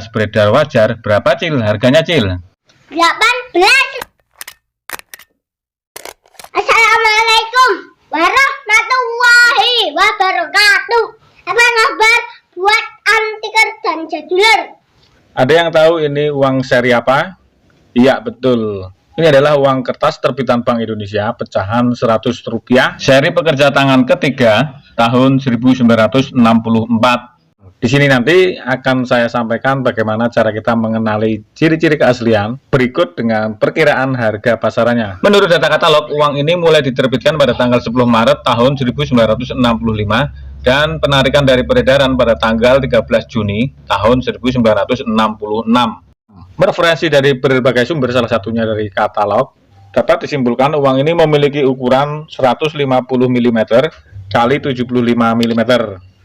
beredar wajar. Berapa Cil harganya Cil? 18. Assalamualaikum warahmatullahi wabarakatuh. Apa kabar buat antiker dan jadulur? Ada yang tahu ini uang seri apa? Iya betul. Ini adalah uang kertas terbitan Bank Indonesia pecahan Rp100 seri pekerja tangan ketiga tahun 1964. Di sini nanti akan saya sampaikan bagaimana cara kita mengenali ciri-ciri keaslian berikut dengan perkiraan harga pasarannya. Menurut data katalog, uang ini mulai diterbitkan pada tanggal 10 Maret tahun 1965 dan penarikan dari peredaran pada tanggal 13 Juni tahun 1966. Referensi dari berbagai sumber, salah satunya dari katalog, dapat disimpulkan uang ini memiliki ukuran 150 mm kali 75 mm.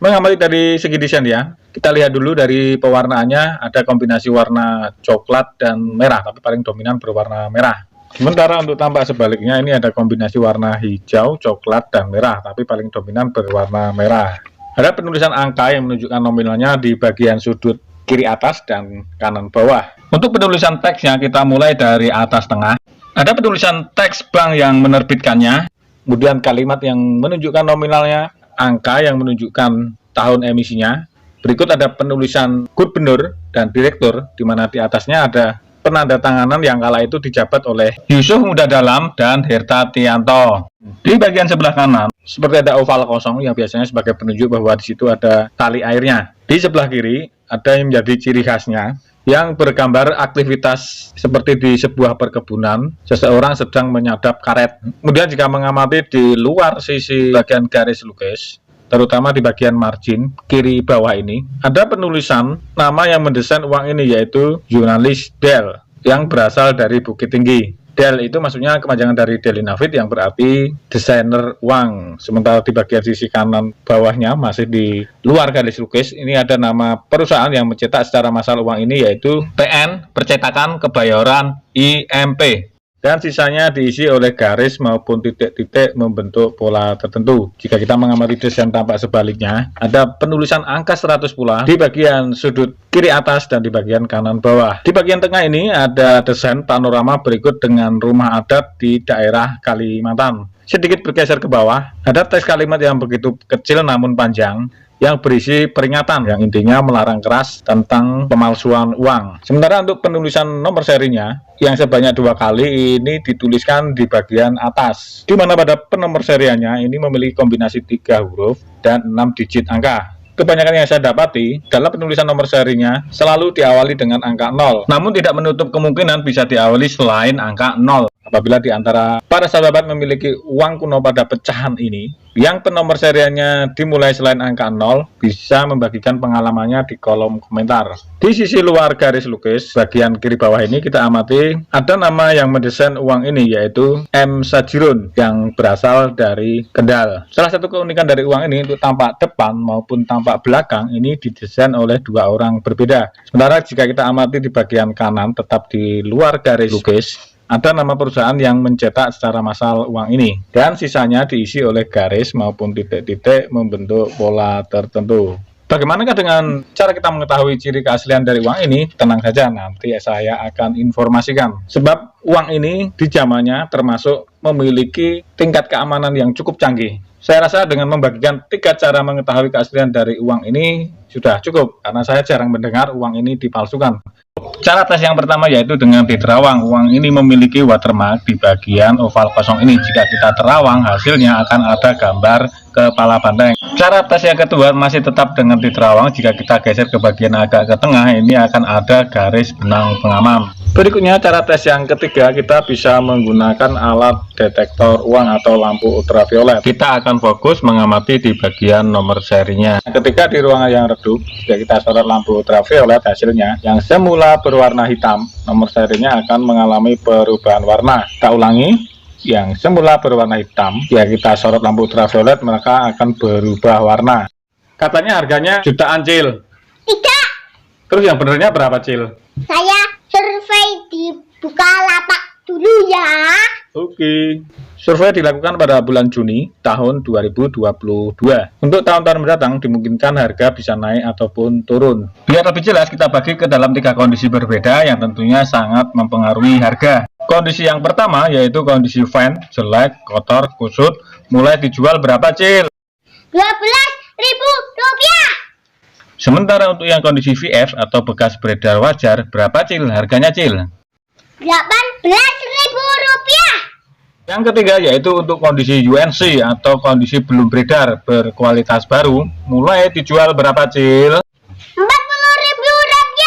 Mengamati dari segi desain ya, kita lihat dulu dari pewarnaannya, ada kombinasi warna coklat dan merah, tapi paling dominan berwarna merah. Sementara untuk tampak sebaliknya, ini ada kombinasi warna hijau, coklat, dan merah, tapi paling dominan berwarna merah. Ada penulisan angka yang menunjukkan nominalnya di bagian sudut kiri atas dan kanan bawah. Untuk penulisan teksnya kita mulai dari atas tengah. Ada penulisan teks bank yang menerbitkannya, kemudian kalimat yang menunjukkan nominalnya, angka yang menunjukkan tahun emisinya. Berikut ada penulisan gubernur dan direktur, di mana di atasnya ada penanda tanganan yang kala itu dijabat oleh Yusuf Muda Dalam dan Herta Tianto. Di bagian sebelah kanan seperti ada oval kosong yang biasanya sebagai penunjuk bahwa di situ ada tali airnya. Di sebelah kiri ada yang menjadi ciri khasnya yang bergambar aktivitas seperti di sebuah perkebunan, seseorang sedang menyadap karet. Kemudian jika mengamati di luar sisi bagian garis lukis, terutama di bagian margin kiri bawah ini, ada penulisan nama yang mendesain uang ini, yaitu Jurnalis Del yang berasal dari Bukit Tinggi. Del itu maksudnya kepanjangan dari Deli Nafit yang berarti desainer uang. Sementara di bagian sisi kanan bawahnya masih di luar garis lukis, ini ada nama perusahaan yang mencetak secara massal uang ini, yaitu PN Percetakan Kebayoran IMP. Dan sisanya diisi oleh garis maupun titik-titik membentuk pola tertentu. Jika kita mengamati desain tampak sebaliknya, ada penulisan angka 100 pula di bagian sudut kiri atas dan di bagian kanan bawah. Di bagian tengah ini ada desain panorama berikut dengan rumah adat di daerah Kalimantan. Sedikit bergeser ke bawah, ada teks kalimat yang begitu kecil namun panjang, yang berisi peringatan yang intinya melarang keras tentang pemalsuan uang. Sementara untuk penulisan nomor serinya yang sebanyak 2 kali ini dituliskan di bagian atas, di mana pada penomor seriannya ini memiliki kombinasi 3 huruf dan 6 digit angka. Kebanyakan yang saya dapati dalam penulisan nomor serinya selalu diawali dengan angka 0, namun tidak menutup kemungkinan bisa diawali selain angka 0. Apabila di antara para sahabat memiliki uang kuno pada pecahan ini yang penomor seriannya dimulai selain angka 0, bisa membagikan pengalamannya di kolom komentar. Di sisi luar garis lukis bagian kiri bawah ini kita amati ada nama yang mendesain uang ini, yaitu M. Sajirun yang berasal dari Kendal. Salah satu keunikan dari uang ini untuk tampak depan maupun tampak belakang ini didesain oleh 2 orang berbeda. Sementara jika kita amati di bagian kanan tetap di luar garis lukis, ada nama perusahaan yang mencetak secara massal uang ini, dan sisanya diisi oleh garis maupun titik-titik membentuk pola tertentu. Bagaimanakah dengan cara kita mengetahui ciri keaslian dari uang ini? Tenang saja, nanti saya akan informasikan. Sebab uang ini di zamannya termasuk memiliki tingkat keamanan yang cukup canggih. Saya rasa dengan membagikan 3 cara mengetahui keaslian dari uang ini sudah cukup, karena saya jarang mendengar uang ini dipalsukan. Cara tes yang pertama yaitu dengan diterawang. Uang ini memiliki watermark di bagian oval kosong ini. Jika kita terawang, hasilnya akan ada gambar kepala banteng. Cara tes yang kedua masih tetap dengan diterawang. Jika kita geser ke bagian agak ke tengah, ini akan ada garis benang pengaman. Berikutnya cara tes yang ketiga, kita bisa menggunakan alat detektor uang atau lampu ultraviolet. Kita akan fokus mengamati di bagian nomor serinya. Ketika di ruangan yang redup, jika kita sorot lampu ultraviolet, hasilnya yang semula berwarna hitam, nomor serinya akan mengalami perubahan warna. Kita ulangi, yang semula berwarna hitam, jika kita sorot lampu ultraviolet maka akan berubah warna. Katanya harganya jutaan Cil. Tidak. Terus yang benernya berapa Cil? Saya survei di Bukalapak dulu ya. Oke, Survei dilakukan pada bulan Juni tahun 2022. Untuk tahun-tahun mendatang dimungkinkan harga bisa naik ataupun turun. Biar lebih jelas kita bagi ke dalam 3 kondisi berbeda yang tentunya sangat mempengaruhi harga. Kondisi yang pertama yaitu kondisi fan, jelek, kotor, kusut, mulai dijual berapa Cil? Rp12.000. Sementara untuk yang kondisi VF atau bekas beredar wajar, berapa Cil harganya Cil? Rp18.000. Yang ketiga yaitu untuk kondisi UNC atau kondisi belum beredar berkualitas baru, mulai dijual berapa Cil? Rp40.000.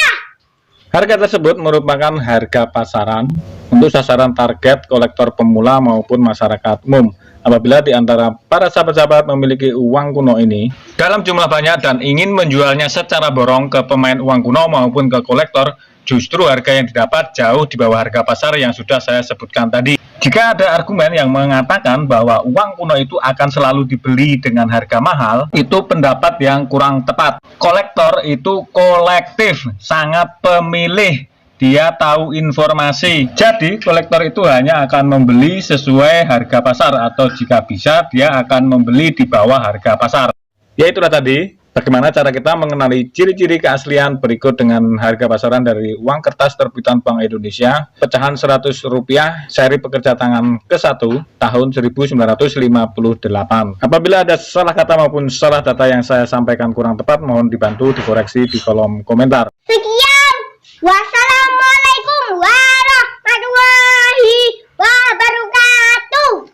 Harga tersebut merupakan harga pasaran untuk sasaran target kolektor pemula maupun masyarakat umum. Apabila di antara para sahabat-sahabat memiliki uang kuno ini dalam jumlah banyak dan ingin menjualnya secara borong ke pemain uang kuno maupun ke kolektor, justru harga yang didapat jauh di bawah harga pasar yang sudah saya sebutkan tadi. Jika ada argumen yang mengatakan bahwa uang kuno itu akan selalu dibeli dengan harga mahal, itu pendapat yang kurang tepat. Kolektor itu kolektif, sangat pemilih. Dia tahu informasi. Jadi kolektor itu hanya akan membeli sesuai harga pasar atau jika bisa dia akan membeli di bawah harga pasar. Ya itulah tadi bagaimana cara kita mengenali ciri-ciri keaslian berikut dengan harga pasaran dari uang kertas terbitan Bank Indonesia pecahan Rp100 seri pekerja tangan ke-1 tahun 1958. Apabila ada salah kata maupun salah data yang saya sampaikan kurang tepat, mohon dibantu dikoreksi di kolom komentar. Sekian. Wassalamualaikum warahmatullahi wabarakatuh.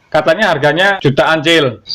Katanya harganya jutaan Cil.